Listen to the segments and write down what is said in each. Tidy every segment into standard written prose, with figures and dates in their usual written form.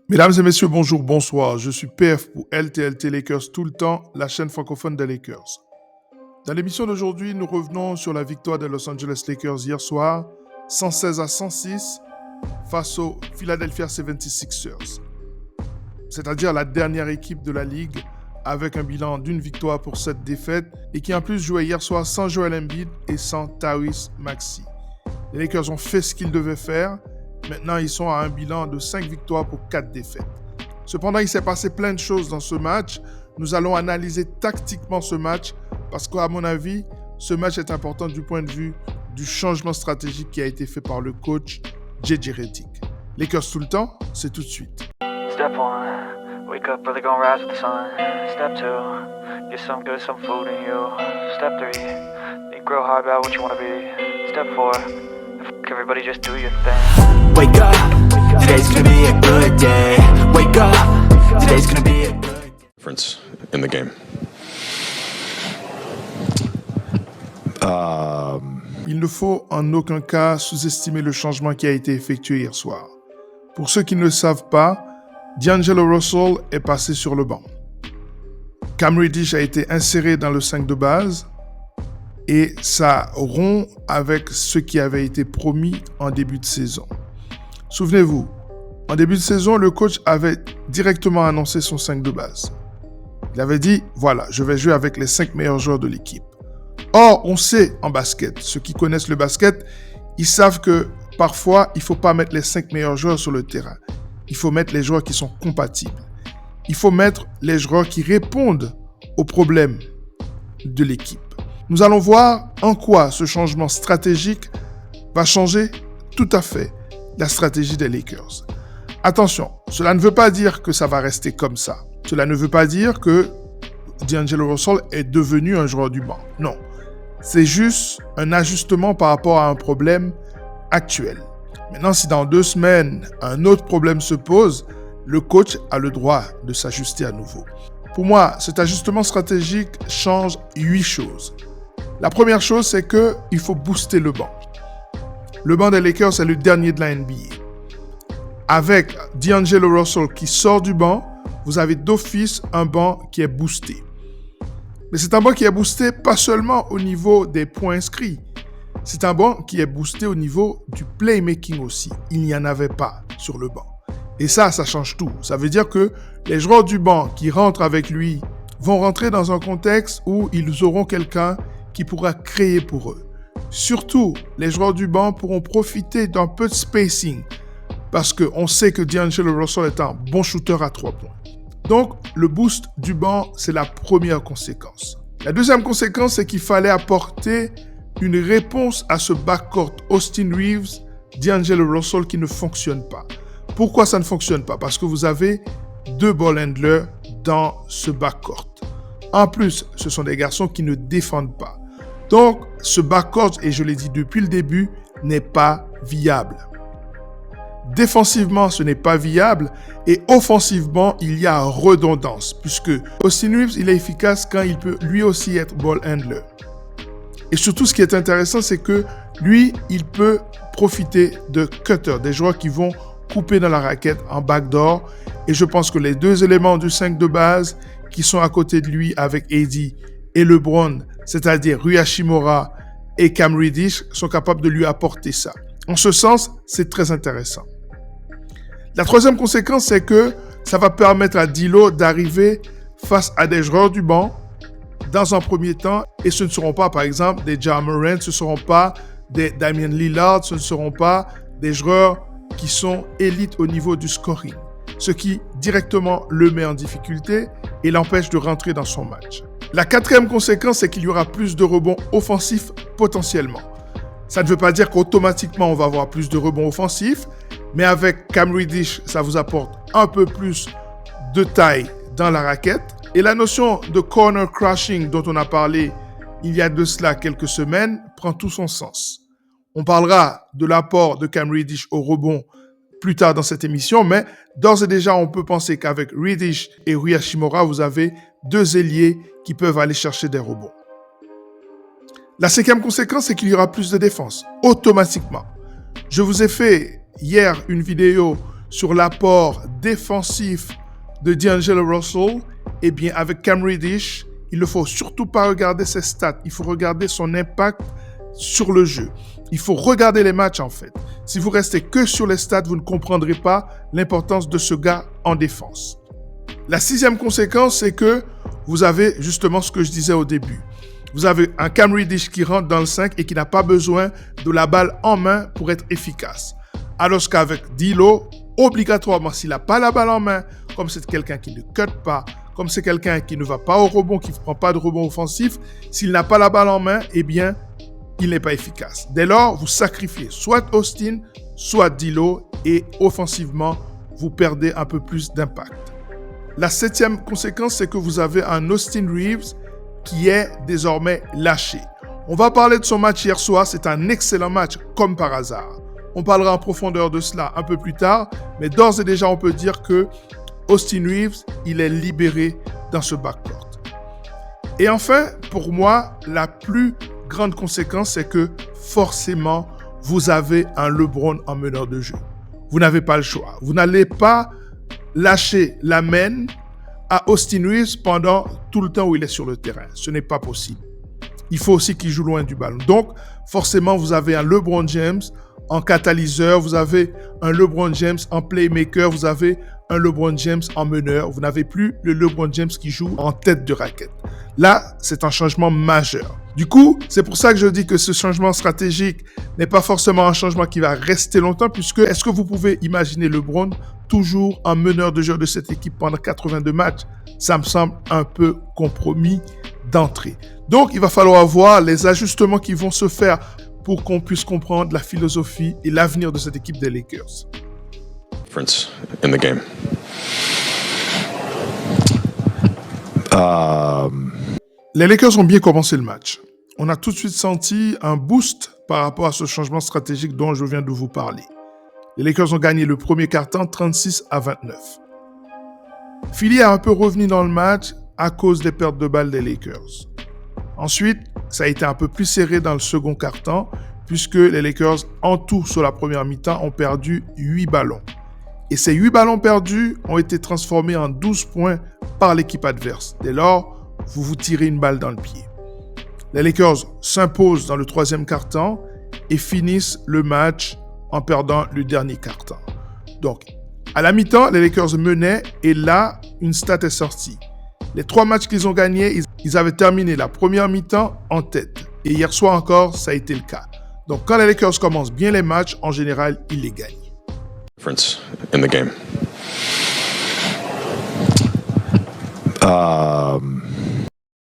Mesdames et messieurs, bonjour, bonsoir. Je suis PF pour LTLT Lakers tout le temps, la chaîne francophone des Lakers. Dans l'émission d'aujourd'hui, nous revenons sur la victoire des Los Angeles Lakers hier soir, 116-106, face aux Philadelphia 76ers. C'est-à-dire la dernière équipe de la Ligue, avec un bilan d'une victoire pour 7 défaites, et qui en plus jouait hier soir sans Joel Embiid et sans Tyrese Maxey. Les Lakers ont fait ce qu'ils devaient faire. Maintenant, ils sont à un bilan de 5 victoires pour 4 défaites. Cependant, il s'est passé plein de choses dans ce match. Nous allons analyser tactiquement ce match parce qu'à mon avis, ce match est important du point de vue du changement stratégique qui a été fait par le coach JJ Redick. Lakers tout le temps, c'est tout de suite. Step 1, wake up early, gonna rise with the sun. Step 2, get some good, some food in you. Step 3, think real hard about what you wanna be. Step 4, everybody just do your thing. Wake up, today's gonna be a good day. Wake up, today's gonna be a good day. Difference in the game. Il ne faut en aucun cas sous-estimer le changement qui a été effectué hier soir. Pour ceux qui ne le savent pas, D'Angelo Russell est passé sur le banc. Cam Reddish a été inséré dans le 5 de base et ça rompt avec ce qui avait été promis en début de saison. Souvenez-vous, en début de saison, le coach avait directement annoncé son 5 de base. Il avait dit, voilà, je vais jouer avec les 5 meilleurs joueurs de l'équipe. Or, on sait en basket, ceux qui connaissent le basket, ils savent que parfois, il ne faut pas mettre les 5 meilleurs joueurs sur le terrain. Il faut mettre les joueurs qui sont compatibles. Il faut mettre les joueurs qui répondent aux problèmes de l'équipe. Nous allons voir en quoi ce changement stratégique va changer tout à fait la stratégie des Lakers. Attention, cela ne veut pas dire que ça va rester comme ça. Cela ne veut pas dire que D'Angelo Russell est devenu un joueur du banc. Non, c'est juste un ajustement par rapport à un problème actuel. Maintenant, si dans 2 semaines, un autre problème se pose, le coach a le droit de s'ajuster à nouveau. Pour moi, cet ajustement stratégique change 8 choses. La première chose, c'est qu'il faut booster le banc. Le banc des Lakers est le dernier de la NBA. Avec D'Angelo Russell qui sort du banc, vous avez d'office un banc qui est boosté. Mais c'est un banc qui est boosté pas seulement au niveau des points inscrits. C'est un banc qui est boosté au niveau du playmaking aussi. Il n'y en avait pas sur le banc. Et ça change tout. Ça veut dire que les joueurs du banc qui rentrent avec lui vont rentrer dans un contexte où ils auront quelqu'un qui pourra créer pour eux. Surtout, les joueurs du banc pourront profiter d'un peu de spacing parce qu'on sait que D'Angelo Russell est un bon shooter à 3 points. Donc, le boost du banc, c'est la première conséquence. La deuxième conséquence, c'est qu'il fallait apporter une réponse à ce backcourt Austin Reeves, D'Angelo Russell qui ne fonctionne pas. Pourquoi ça ne fonctionne pas? Parce que vous avez 2 ball handlers dans ce backcourt. En plus, ce sont des garçons qui ne défendent pas. Donc, ce backcourt, et je l'ai dit depuis le début, n'est pas viable. Défensivement, ce n'est pas viable et offensivement, il y a redondance puisque Austin Reeves, il est efficace quand il peut lui aussi être ball handler. Et surtout, ce qui est intéressant, c'est que lui, il peut profiter de cutters, des joueurs qui vont couper dans la raquette en backdoor. Et je pense que les 2 éléments du 5 de base qui sont à côté de lui avec AD et LeBron, c'est-à-dire Rui Hachimura et Cam Reddish, sont capables de lui apporter ça. En ce sens, c'est très intéressant. La troisième conséquence, c'est que ça va permettre à D'Lo d'arriver face à des joueurs du banc dans un premier temps, et ce ne seront pas, par exemple, des Ja Morant, ce ne seront pas des Damian Lillard, ce ne seront pas des joueurs qui sont élites au niveau du scoring, ce qui directement le met en difficulté et l'empêche de rentrer dans son match. La quatrième conséquence, c'est qu'il y aura plus de rebonds offensifs potentiellement. Ça ne veut pas dire qu'automatiquement on va avoir plus de rebonds offensifs, mais avec Cam Reddish, ça vous apporte un peu plus de taille dans la raquette. Et la notion de corner crashing dont on a parlé il y a de cela quelques semaines prend tout son sens. On parlera de l'apport de Cam Reddish au rebond plus tard dans cette émission, mais d'ores et déjà, on peut penser qu'avec Reddish et Rui Hachimura, vous avez 2 ailiers qui peuvent aller chercher des rebonds. La 5e conséquence, c'est qu'il y aura plus de défense, automatiquement. Je vous ai fait hier une vidéo sur l'apport défensif de D'Angelo Russell, eh bien, avec Cam Reddish, il ne faut surtout pas regarder ses stats. Il faut regarder son impact sur le jeu. Il faut regarder les matchs, en fait. Si vous restez que sur les stats, vous ne comprendrez pas l'importance de ce gars en défense. La 6e conséquence, c'est que vous avez justement ce que je disais au début. Vous avez un Cam Reddish qui rentre dans le 5 et qui n'a pas besoin de la balle en main pour être efficace. Alors qu'avec D'Lo, obligatoirement, s'il n'a pas la balle en main, comme c'est quelqu'un qui ne cut pas, comme c'est quelqu'un qui ne va pas au rebond, qui ne prend pas de rebond offensif, s'il n'a pas la balle en main, eh bien, il n'est pas efficace. Dès lors, vous sacrifiez soit Austin, soit D'Lo et offensivement, vous perdez un peu plus d'impact. La 7e conséquence, c'est que vous avez un Austin Reeves qui est désormais lâché. On va parler de son match hier soir, c'est un excellent match comme par hasard. On parlera en profondeur de cela un peu plus tard, mais d'ores et déjà on peut dire que Austin Reeves, il est libéré dans ce backcourt. Et enfin, pour moi, la plus grande conséquence, c'est que forcément, vous avez un LeBron en meneur de jeu. Vous n'avez pas le choix. Vous n'allez pas lâcher la main à Austin Reeves pendant tout le temps où il est sur le terrain. Ce n'est pas possible. Il faut aussi qu'il joue loin du ballon. Donc, forcément, vous avez un LeBron James en catalyseur, vous avez un LeBron James en playmaker, vous avez un LeBron James en meneur. Vous n'avez plus le LeBron James qui joue en tête de raquette. Là, c'est un changement majeur. Du coup, c'est pour ça que je dis que ce changement stratégique n'est pas forcément un changement qui va rester longtemps, puisque est-ce que vous pouvez imaginer LeBron toujours un meneur de jeu de cette équipe pendant 82 matchs? Ça me semble un peu compromis d'entrée. Donc, il va falloir voir les ajustements qui vont se faire pour qu'on puisse comprendre la philosophie et l'avenir de cette équipe des Lakers. Difference in the game. Les Lakers ont bien commencé le match. On a tout de suite senti un boost par rapport à ce changement stratégique dont je viens de vous parler. Les Lakers ont gagné le premier quart-temps 36-29. Philly a un peu revenu dans le match à cause des pertes de balles des Lakers. Ensuite, ça a été un peu plus serré dans le second quart-temps puisque les Lakers, en tout sur la première mi-temps, ont perdu 8 ballons. Et ces 8 ballons perdus ont été transformés en 12 points par l'équipe adverse. Dès lors, vous vous tirez une balle dans le pied. Les Lakers s'imposent dans le troisième quart-temps et finissent le match en perdant le dernier quart-temps. Donc, à la mi-temps, les Lakers menaient et là, une stat est sortie. Les 3 matchs qu'ils ont gagnés, ils avaient terminé la première mi-temps en tête. Et hier soir encore, ça a été le cas. Donc, quand les Lakers commencent bien les matchs, en général, ils les gagnent. Difference in the game.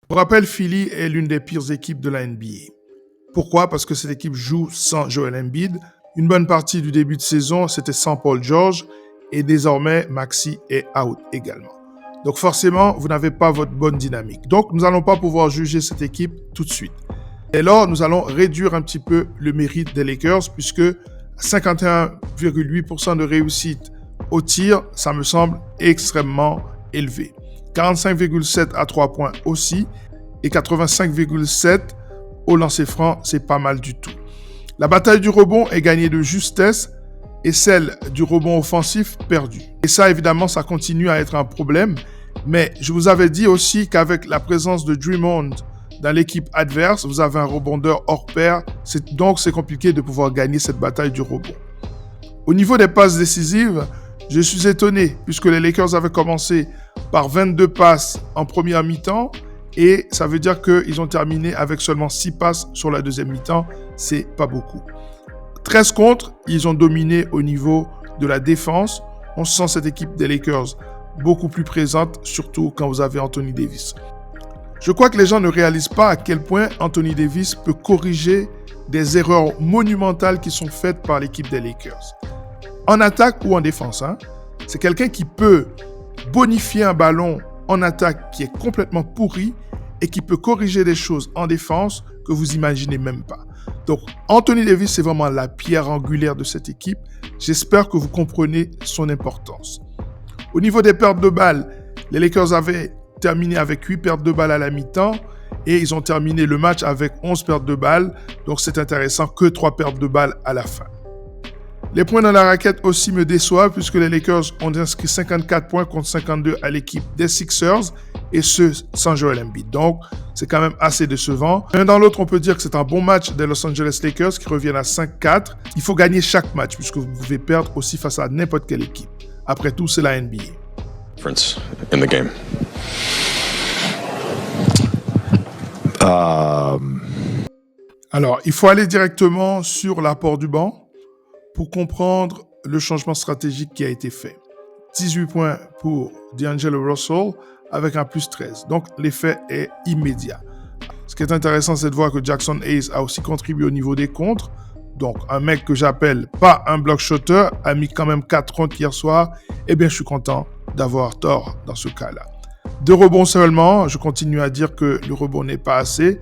Pour rappel, Philly est l'une des pires équipes de la NBA. Pourquoi? Parce que cette équipe joue sans Joel Embiid. Une bonne partie du début de saison, c'était sans Paul George. Et désormais, Maxey est out également. Donc forcément, vous n'avez pas votre bonne dynamique. Donc, nous n'allons pas pouvoir juger cette équipe tout de suite. Et là, nous allons réduire un petit peu le mérite des Lakers, puisque 51,8% de réussite au tir, ça me semble extrêmement élevé. 45,7 à 3 points aussi, et 85,7 au lancer franc, c'est pas mal du tout. La bataille du rebond est gagnée de justesse, et celle du rebond offensif perdue. Et ça, évidemment, ça continue à être un problème. Mais je vous avais dit aussi qu'avec la présence de Draymond dans l'équipe adverse, vous avez un rebondeur hors pair. Donc, c'est compliqué de pouvoir gagner cette bataille du rebond. Au niveau des passes décisives, je suis étonné puisque les Lakers avaient commencé par 22 passes en première mi-temps. Et ça veut dire qu'ils ont terminé avec seulement 6 passes sur la deuxième mi-temps. C'est pas beaucoup. 13 contre, ils ont dominé au niveau de la défense. On sent cette équipe des Lakers beaucoup plus présente, surtout quand vous avez Anthony Davis. Je crois que les gens ne réalisent pas à quel point Anthony Davis peut corriger des erreurs monumentales qui sont faites par l'équipe des Lakers. En attaque ou en défense, c'est quelqu'un qui peut bonifier un ballon en attaque qui est complètement pourri et qui peut corriger des choses en défense que vous imaginez même pas. Donc, Anthony Davis, c'est vraiment la pierre angulaire de cette équipe. J'espère que vous comprenez son importance. Au niveau des pertes de balles, les Lakers avaient terminé avec 8 pertes de balles à la mi-temps et ils ont terminé le match avec 11 pertes de balles. Donc, c'est intéressant que 3 pertes de balles à la fin. Les points dans la raquette aussi me déçoivent puisque les Lakers ont inscrit 54 points contre 52 à l'équipe des Sixers et ce sans Joel Embiid. Donc, c'est quand même assez décevant. L'un dans l'autre, on peut dire que c'est un bon match des Los Angeles Lakers qui reviennent à 5-4. Il faut gagner chaque match puisque vous pouvez perdre aussi face à n'importe quelle équipe. Après tout, c'est la NBA. Difference in the game. Alors, il faut aller directement sur l'apport du banc pour comprendre le changement stratégique qui a été fait. 18 points pour D'Angelo Russell avec un plus 13. Donc, l'effet est immédiat. Ce qui est intéressant, c'est de voir que Jackson Hayes a aussi contribué au niveau des contres. Donc, un mec que j'appelle pas un block shotter a mis quand même 4 contre hier soir. Eh bien, je suis content d'avoir tort dans ce cas-là. 2 rebonds seulement. Je continue à dire que le rebond n'est pas assez.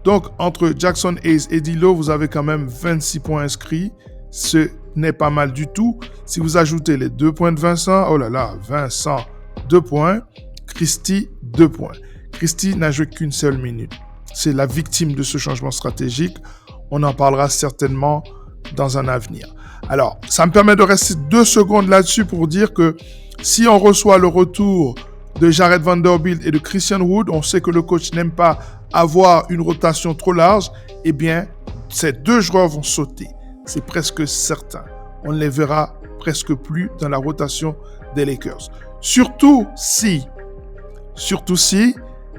Donc, entre Jackson Hayes et D'Lo, vous avez quand même 26 points inscrits. Ce n'est pas mal du tout. Si vous ajoutez les 2 points de Vincent, oh là là, Vincent, 2 points. Christie, 2 points. Christie n'a joué qu'une seule minute. C'est la victime de ce changement stratégique. On en parlera certainement dans un avenir. Alors, ça me permet de rester 2 secondes là-dessus pour dire que si on reçoit le retour de Jared Vanderbilt et de Christian Wood, on sait que le coach n'aime pas avoir une rotation trop large, eh bien, ces 2 joueurs vont sauter. C'est presque certain. On ne les verra presque plus dans la rotation des Lakers. Surtout si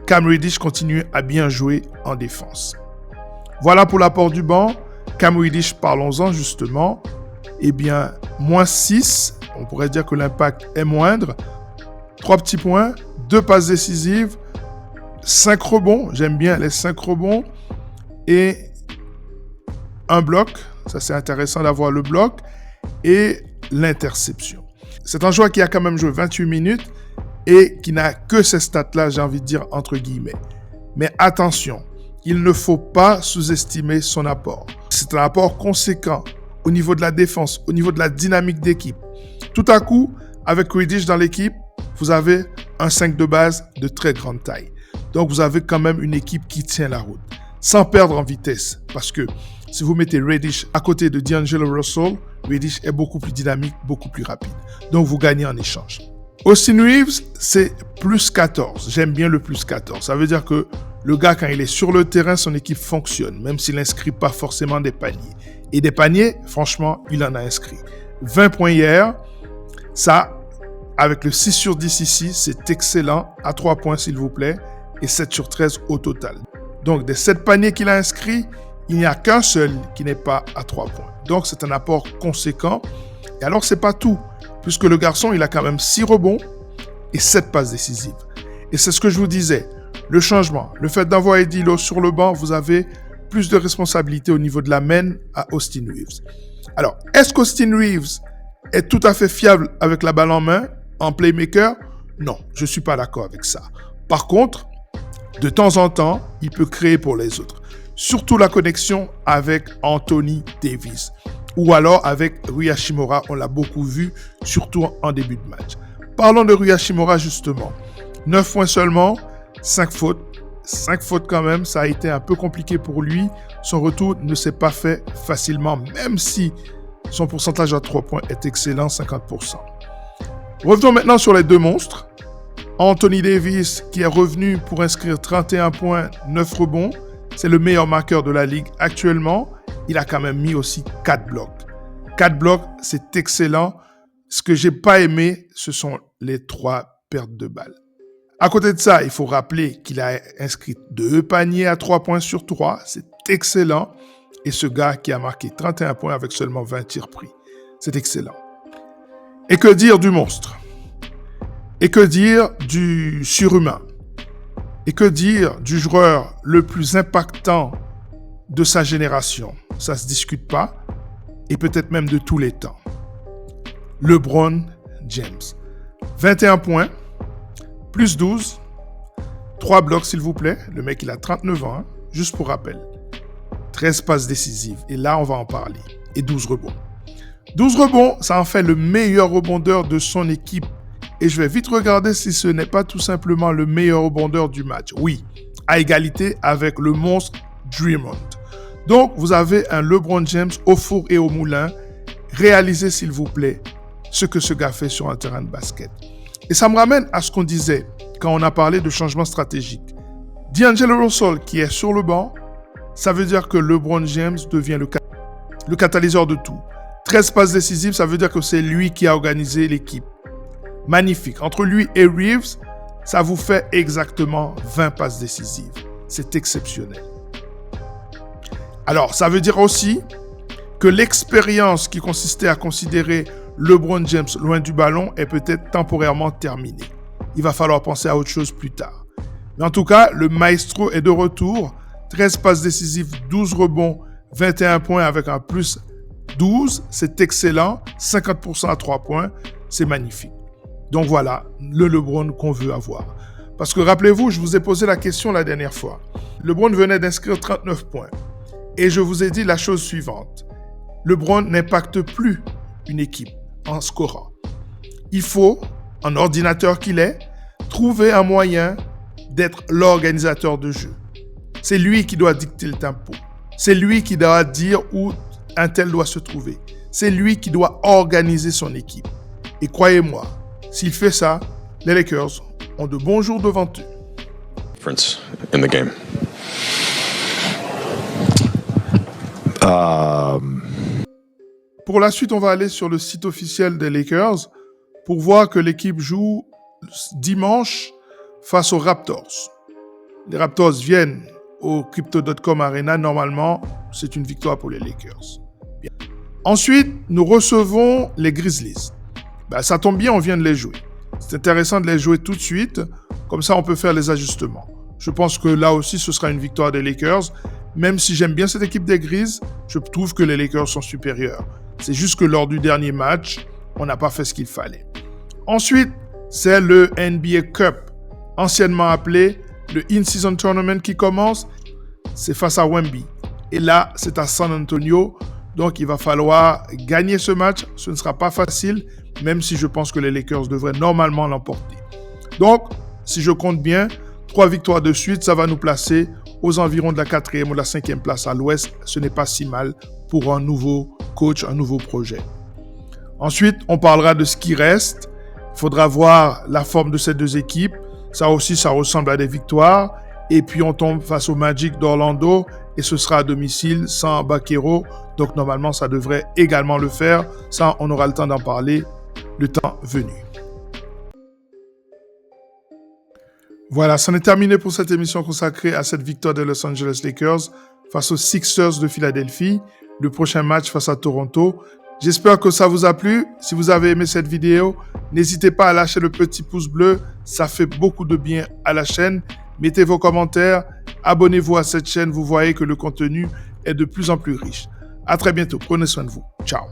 Cam Reddish continue à bien jouer en défense. Voilà pour l'apport du banc. Cam Reddish, parlons-en justement. Eh bien, moins 6, on pourrait dire que l'impact est moindre. 3 petits points, 2 passes décisives, 5 rebonds, j'aime bien les 5 rebonds, et un bloc, ça c'est intéressant d'avoir le bloc, et l'interception. C'est un joueur qui a quand même joué 28 minutes et qui n'a que ces stats-là, j'ai envie de dire entre guillemets. Mais attention, il ne faut pas sous-estimer son apport. C'est un apport conséquent au niveau de la défense, au niveau de la dynamique d'équipe. Tout à coup, avec Reddish dans l'équipe, vous avez un 5 de base de très grande taille. Donc, vous avez quand même une équipe qui tient la route, sans perdre en vitesse. Parce que si vous mettez Reddish à côté de D'Angelo Russell, Reddish est beaucoup plus dynamique, beaucoup plus rapide. Donc, vous gagnez en échange. Austin Reeves, c'est plus 14. J'aime bien le plus 14. Ça veut dire que le gars, quand il est sur le terrain, son équipe fonctionne, même s'il n'inscrit pas forcément des paniers. Et des paniers, franchement, il en a inscrit. 20 points hier, ça, avec le 6 sur 10 ici, c'est excellent. À 3 points, s'il vous plaît, et 7 sur 13 au total. Donc, des 7 paniers qu'il a inscrits, il n'y a qu'un seul qui n'est pas à 3 points. Donc, c'est un apport conséquent. Et alors, c'est pas tout, puisque le garçon, il a quand même 6 rebonds et 7 passes décisives. Et c'est ce que je vous disais, le changement, le fait d'envoyer D'Lo sur le banc, vous avez plus de responsabilité au niveau de la main à Austin Reeves. Alors, est-ce qu'Austin Reeves est tout à fait fiable avec la balle en main, en playmaker? Non, je ne suis pas d'accord avec ça. Par contre, de temps en temps, il peut créer pour les autres. Surtout la connexion avec Anthony Davis. Ou alors avec Rui Hachimura, on l'a beaucoup vu, surtout en début de match. Parlons de Rui Hachimura justement. 9 points seulement, 5 fautes. 5 fautes quand même, ça a été un peu compliqué pour lui. Son retour ne s'est pas fait facilement, même si son pourcentage à 3 points est excellent, 50%. Revenons maintenant sur les 2 monstres. Anthony Davis qui est revenu pour inscrire 31 points, 9 rebonds. C'est le meilleur marqueur de la ligue actuellement. Il a quand même mis aussi 4 blocs. 4 blocs, c'est excellent. Ce que j'ai pas aimé, ce sont les 3 pertes de balles. À côté de ça, il faut rappeler qu'il a inscrit 2 paniers à 3 points sur 3. C'est excellent. Et ce gars qui a marqué 31 points avec seulement 20 tirs pris. C'est excellent. Et que dire du monstre? Et que dire du surhumain? Et que dire du joueur le plus impactant de sa génération? Ça ne se discute pas. Et peut-être même de tous les temps. LeBron James. 21 points, plus 12, 3 blocs s'il vous plaît. Le mec il a 39 ans, hein, juste pour rappel. 13 passes décisives. Et là on va en parler. Et 12 rebonds. 12 rebonds, ça en fait le meilleur rebondeur de son équipe. Et je vais vite regarder si ce n'est pas tout simplement le meilleur rebondeur du match. Oui, à égalité avec le monstre Draymond. Donc, vous avez un LeBron James au four et au moulin, réalisez s'il vous plaît ce que ce gars fait sur un terrain de basket. Et ça me ramène à ce qu'on disait quand on a parlé de changement stratégique. D'Angelo Russell qui est sur le banc, ça veut dire que LeBron James devient le catalyseur de tout. 13 passes décisives, ça veut dire que c'est lui qui a organisé l'équipe. Magnifique. Entre lui et Reeves, ça vous fait exactement 20 passes décisives. C'est exceptionnel. Alors, ça veut dire aussi que l'expérience qui consistait à considérer LeBron James loin du ballon est peut-être temporairement terminée. Il va falloir penser à autre chose plus tard. Mais en tout cas, le maestro est de retour. 13 passes décisives, 12 rebonds, 21 points avec un plus 12. C'est excellent. 50% à 3 points. C'est magnifique. Donc voilà, le LeBron qu'on veut avoir. Parce que rappelez-vous, je vous ai posé la question la dernière fois. LeBron venait d'inscrire 39 points. Et je vous ai dit la chose suivante. LeBron n'impacte plus une équipe en scorant. Il faut, en ordinateur qu'il est, trouver un moyen d'être l'organisateur de jeu. C'est lui qui doit dicter le tempo. C'est lui qui doit dire où un tel doit se trouver. C'est lui qui doit organiser son équipe. Et croyez-moi, s'il fait ça, les Lakers ont de bons jours devant eux. Difference in the game. Pour la suite, on va aller sur le site officiel des Lakers pour voir que l'équipe joue dimanche face aux Raptors. Les Raptors viennent au Crypto.com Arena. Normalement, c'est une victoire pour les Lakers. Bien. Ensuite, nous recevons les Grizzlies. Ça tombe bien, on vient de les jouer. C'est intéressant de les jouer tout de suite. Comme ça, on peut faire les ajustements. Je pense que là aussi, ce sera une victoire des Lakers. Même si j'aime bien cette équipe des Grizzlies, je trouve que les Lakers sont supérieurs. C'est juste que lors du dernier match, on n'a pas fait ce qu'il fallait. Ensuite, c'est le NBA Cup, anciennement appelé le In-Season Tournament qui commence. C'est face à Wemby. Et là, c'est à San Antonio. Donc, il va falloir gagner ce match. Ce ne sera pas facile, même si je pense que les Lakers devraient normalement l'emporter. Donc, si je compte bien, 3 victoires de suite, ça va nous placer aux environs de la 4e ou la 5e place à l'Ouest. Ce n'est pas si mal pour un nouveau coach, un nouveau projet. Ensuite, on parlera de ce qui reste. Il faudra voir la forme de ces deux équipes. Ça aussi, ça ressemble à des victoires. Et puis, on tombe face au Magic d'Orlando et ce sera à domicile sans Bakero. Donc, normalement, ça devrait également le faire. Ça, on aura le temps d'en parler le temps venu. Voilà, c'en est terminé pour cette émission consacrée à cette victoire des Los Angeles Lakers face aux Sixers de Philadelphie. Le prochain match face à Toronto. J'espère que ça vous a plu. Si vous avez aimé cette vidéo, n'hésitez pas à lâcher le petit pouce bleu. Ça fait beaucoup de bien à la chaîne. Mettez vos commentaires. Abonnez-vous à cette chaîne. Vous voyez que le contenu est de plus en plus riche. À très bientôt. Prenez soin de vous. Ciao.